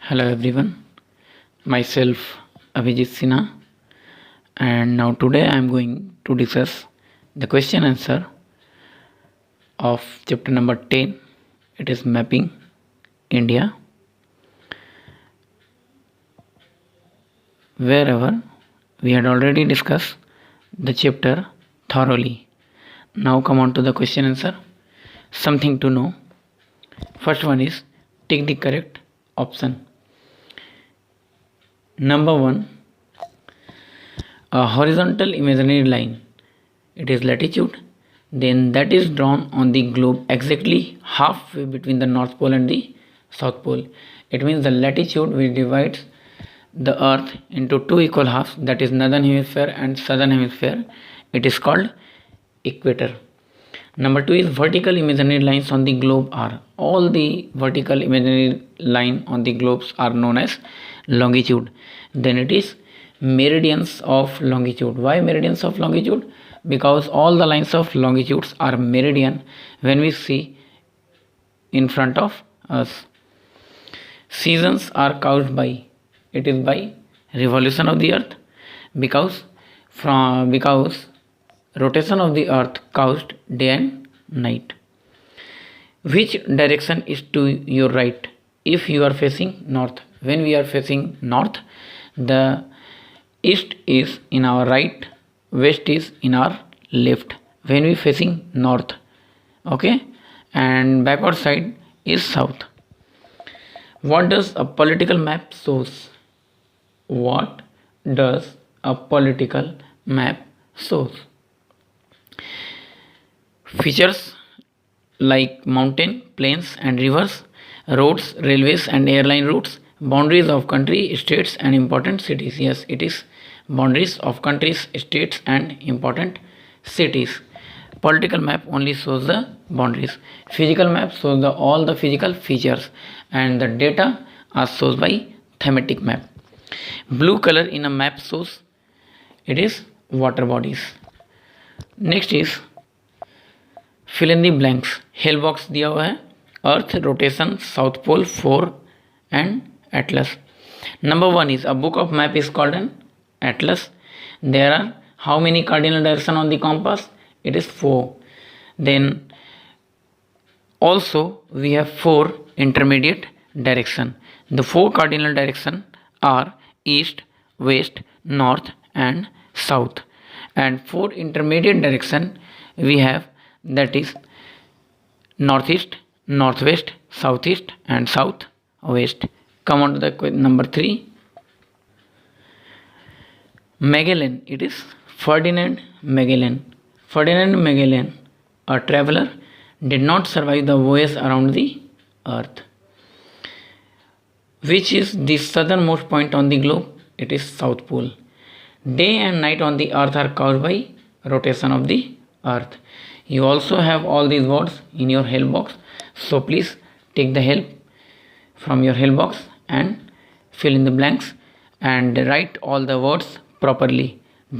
Hello everyone, myself Abhijit Sinha, and now today I am going to discuss the question answer of chapter number 10. It is mapping India. Wherever we had already discussed the chapter thoroughly. Now come on to the question answer. Something to know. First one is take the correct option. Number 1, a horizontal imaginary line, it is latitude, then that is drawn on the globe exactly halfway between the north pole and the south pole. It means the latitude which divides the earth into two equal halves, that is northern hemisphere and southern hemisphere, it is called equator. Number 2 is vertical imaginary lines on the globe are, all the vertical imaginary line on the globes are known as longitude. Then it is meridians of longitude. Why meridians of longitude? Because all the lines of longitudes are meridian when we see in front of us. Seasons are caused by, it is by revolution of the earth, because rotation of the earth caused day and night. Which direction is to your right? If you are facing north, when we are facing north, the east is in our right, west is in our left when we facing north, okay, and backward side is south. What does a political map shows? What does a political map shows? Features like mountain, plains and rivers, roads, railways and airline routes, boundaries of country, states and important cities. Yes, it is boundaries of countries, states and important cities. Political map only shows the boundaries. Physical map shows all the physical features, and the data are shown by thematic map. Blue color in a map shows it is water bodies. Next is fill in the blanks. Help box दिया हुआ है earth, rotation, south pole, 4 and atlas. Number 1 is a book of map is called an atlas. There are how many cardinal direction on the compass? It is 4. Then also we have 4 intermediate direction. The 4 cardinal direction are east, west, north and south, and 4 intermediate direction we have, that is northeast, northwest, southeast and southwest. Come on to the number 3, Magellan. It is Ferdinand Magellan. Ferdinand Magellan, a traveler, did not survive the voyage around the earth. Which is the southernmost point on the globe? It is south pole. Day and night on the earth are caused by rotation of the earth. You also have all these words in your help box, so please take the help from your help box and fill in the blanks and write all the words properly.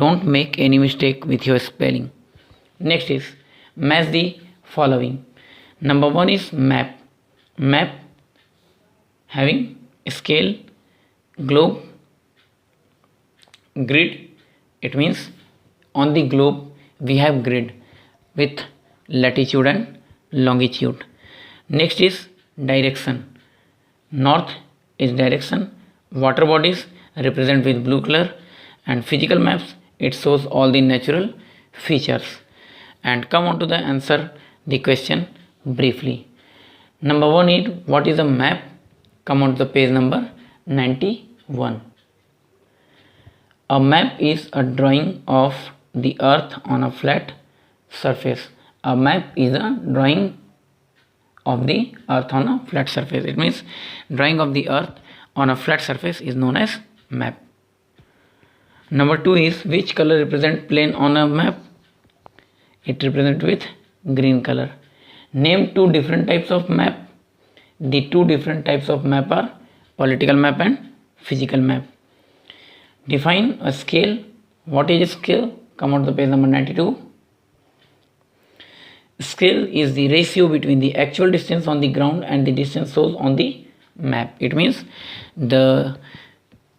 Don't make any mistake with your spelling. Next is match the following. Number 1 is map. Map having scale, globe, grid. It means on the globe we have grid with latitude and longitude. Next is direction. North is direction. Water bodies represent with blue color, and physical maps, it shows all the natural features. And come on to the answer the question briefly. Number 1 is what is a map? Come on to the page number 91. A map is a drawing of the earth on a flat surface. A map is a drawing of the earth on a flat surface. It means drawing of the earth on a flat surface is known as map. Number 2 is which color represent plane on a map? It represent with green color. Name 2 different types of map. The 2 different types of map are political map and physical map. Define a scale. What is a scale? Come on to the page number 92. Scale is the ratio between the actual distance on the ground and the distance shown on the map. It means the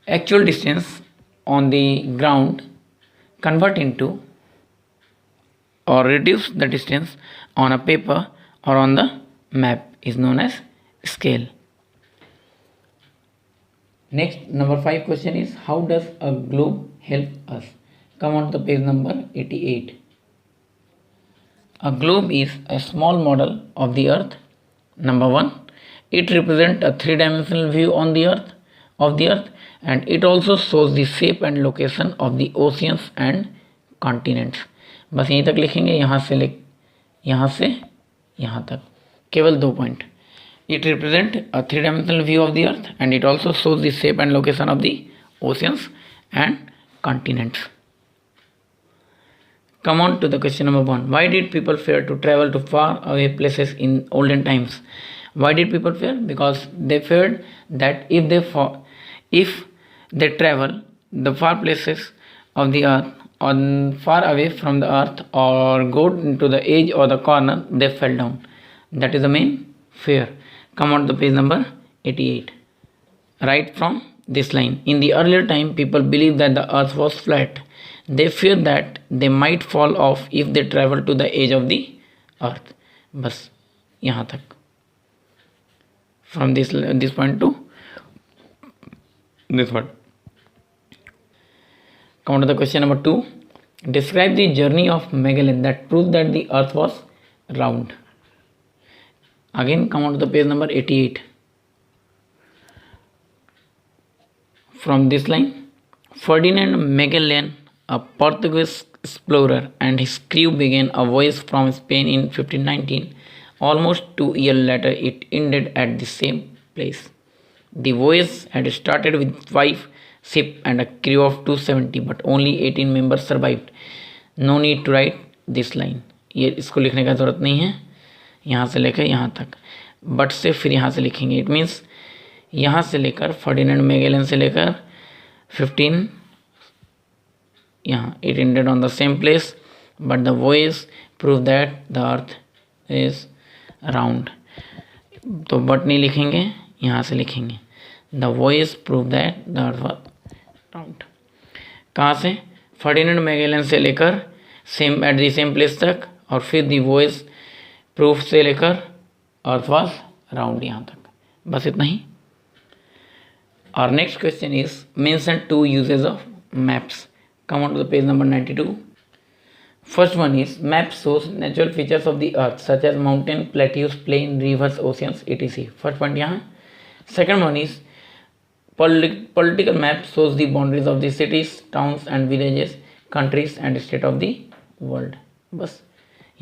actual distance on the ground convert into or reduce the distance on a paper or on the map is known as scale. Next, number 5 question is, how does a globe help us? Come on to the page number 88. A globe is a small model of the earth. Number 1, it represents a three-dimensional view on the earth and it also shows the shape and location of the oceans and continents. बस यहीं तक लिखेंगे, यहाँ से यहाँ तक, केवल 2 point. It represents a three-dimensional view of the earth and it also shows the shape and location of the oceans and continents. Come on to the question number 1. Why did people fear to travel to far away places in olden times? Why did people fear? Because they feared that if they travel the far places of the earth or far away from the earth or go into the edge or the corner, they fell down. That is the main fear. Come on to page number 88. Right from this line. In the earlier time, people believed that the earth was flat. They feared that they might fall off if they travel to the edge of the earth. बस यहाँ तक. From this point to this one. Come on to the question number 2. Describe the journey of Magellan that proved that the earth was round. Again, come on to the page number 88. From this line, Ferdinand Magellan, a Portuguese explorer, and his crew began a voyage from Spain in 1519. Almost 2 years later, it ended at the same place. The voyage had started with 5 ships and a crew of 270, but only 18 members survived. No need to write this line. ये इसको लिखने का ज़रूरत नहीं है. यहाँ से लेकर यहाँ तक, बट से फिर यहाँ से लिखेंगे. इट मीन्स यहाँ से लेकर फर्डिनेंड मैगेलन से लेकर 15 यहाँ it ended on the same place, but the voice prove that the earth is round. तो बट नहीं लिखेंगे, यहाँ से लिखेंगे the voice prove that the earth was round. कहाँ से? फर्डिनेंड मैगेलन से लेकर same at the same place तक, और फिर द वॉइस प्रूफ से लेकर अर्थ वाज राउंड यहाँ तक. बस इतना ही. और next question is mention 2 uses of maps. Come on to the page number 92. First one is map shows natural features of the earth such as mountain, plateaus, plain, rivers, oceans, etc. First point यहाँ. Second one is political map shows the boundaries of the cities, towns and villages, countries and state of the world. बस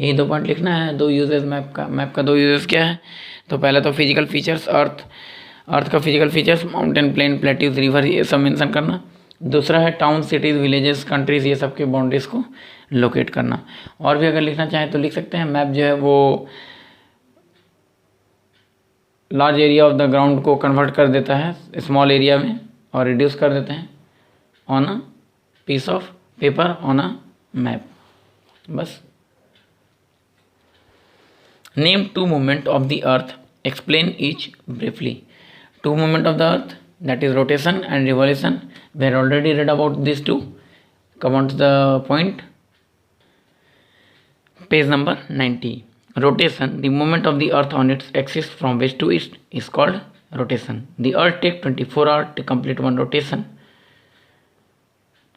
यही 2 point लिखना है. 2 uses map का 2 uses क्या है? तो पहला तो फिजिकल फीचर्स, अर्थ का physical features, mountain, plain, plateaus, river, ये सब मेंशन करना. दूसरा है टाउन, सिटीज़, विलेजेस, कंट्रीज़, ये सब के बाउंड्रीज को लोकेट करना. और भी अगर लिखना चाहें तो लिख सकते हैं. मैप जो है वो large area of the ground को कन्वर्ट कर देता है स्मॉल एरिया में और रिड्यूस कर देते हैं on a piece of paper on a map. बस. Name 2 movement of the earth. Explain each briefly. 2 movement of the earth, that is rotation and revolution. We had already read about these 2. Come on to the point. Page number 90. Rotation, the movement of the earth on its axis from west to east, is called rotation. The earth takes 24 hours to complete one rotation.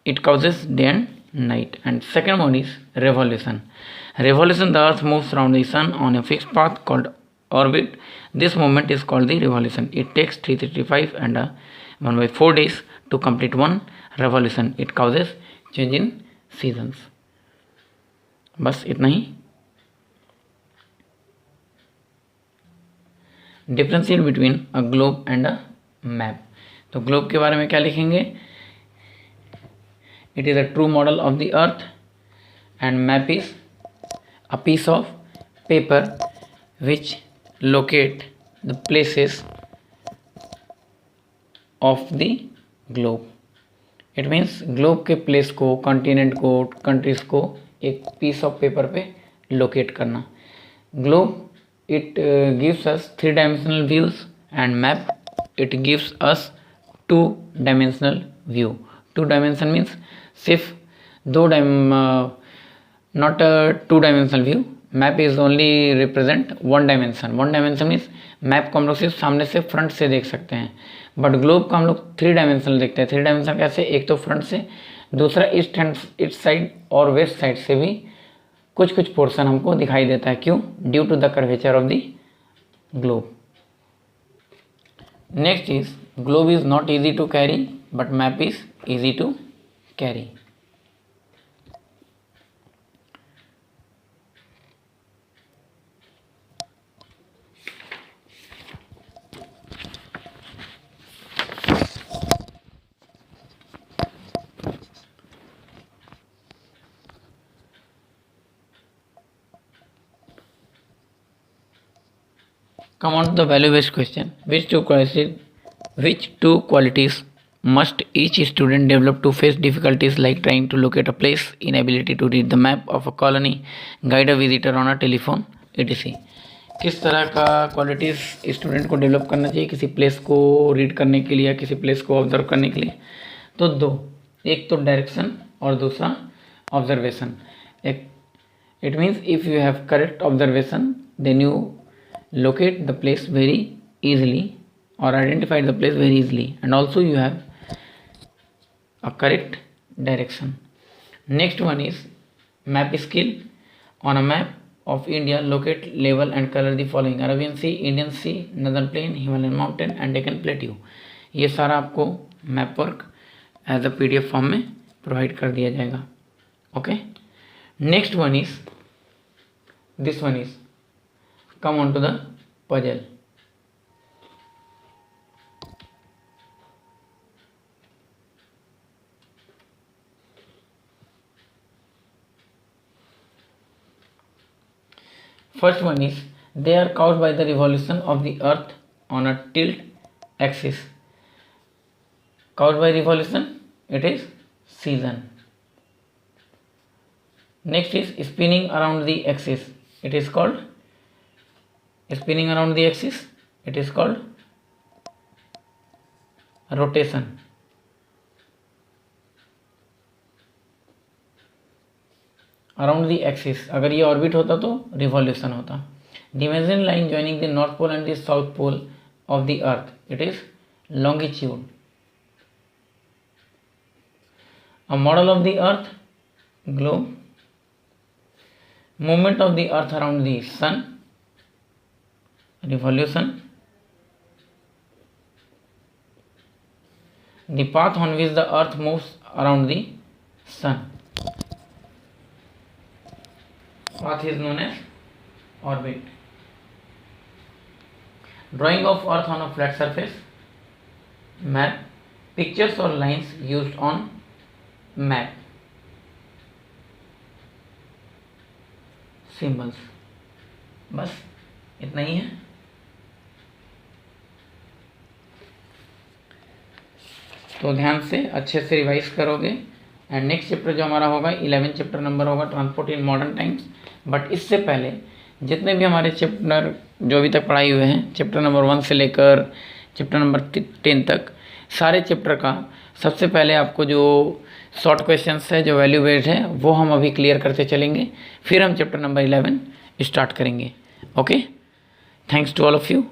It causes day and night. And second one is revolution. Revolution, the earth moves around the sun on a fixed path called orbit. This movement is called the revolution. It takes 335 and 1/4 days to complete one revolution. It causes change in seasons. बस इतना ही. Differentiate between a globe and a map. तो globe के बारे में क्या लिखेंगे? It is a true model of the earth and map is a piece of paper which locate the places of the globe. It means globe के place को, continent को, countries को एक piece of paper पे locate करना. Globe it gives us 3-dimensional views and map it gives us two-dimensional view. Two dimension means सिर्फ not a two-dimensional view. Map is only represent one dimension. One dimension means map को हम लोग सिर्फ सामने से front से देख सकते हैं, बट ग्लोब को हम लोग थ्री डायमेंशनल देखते हैं. थ्री डायमेंशन कैसे? एक तो फ्रंट से, दूसरा ईस्ट हैंड ईस्ट साइड और वेस्ट साइड से भी कुछ कुछ पोर्शन हमको दिखाई देता है. क्यों? Due to the curvature of the globe. Next is globe is not easy to carry but map is easy to carry. Come on to the value-based question. Which two qualities must each student develop to face difficulties like trying to locate a place, inability to read the map of a colony, guide a visitor on a telephone, etc. किस तरह का qualities student को develop करना चाहिए किसी place को read करने के लिए या किसी प्लेस को ऑब्जर्व करने के लिए? तो दो, एक तो डायरेक्शन और दूसरा observation. It means if you have correct observation then you locate the place very easily or identify the place very easily, and also you have a correct direction. Next one is map skill. On a map of India, locate, label and color the following: Arabian Sea, Indian Sea, Northern Plain, Himalayan Mountain and Deccan Plateau. ये सारा आपको map work as a PDF form में provide कर दिया जाएगा. Okay. Next one is this one is come on to the puzzle. First one is they are caused by the revolution of the earth on a tilt axis. Caused by revolution, it is season. Next is spinning around the axis. It is called spinning around the axis, it is called rotation. Around the axis, अगर ये orbit होता तो revolution होता. The imaginary line joining the north pole and the south pole of the earth, it is longitude. A model of the earth, globe. Movement of the earth around the sun, revolution. The path on which the earth moves around the sun, path is known as orbit. Drawing of earth on a flat surface, map. Pictures or lines used on map, symbols. बस इतना ही है. तो ध्यान से अच्छे से revise करोगे. And next chapter जो हमारा होगा 11 चैप्टर नंबर होगा transport in modern times. But इससे पहले जितने भी हमारे चैप्टर जो अभी तक पढ़ाई हुए हैं, चैप्टर नंबर 1 से लेकर चैप्टर नंबर 10 तक, सारे चैप्टर का सबसे पहले आपको जो शॉर्ट क्वेश्चंस है, जो वैल्यू बेस्ड है, वो हम अभी क्लियर करते चलेंगे. फिर हम चैप्टर नंबर 11 स्टार्ट करेंगे. Okay, thanks to all of you.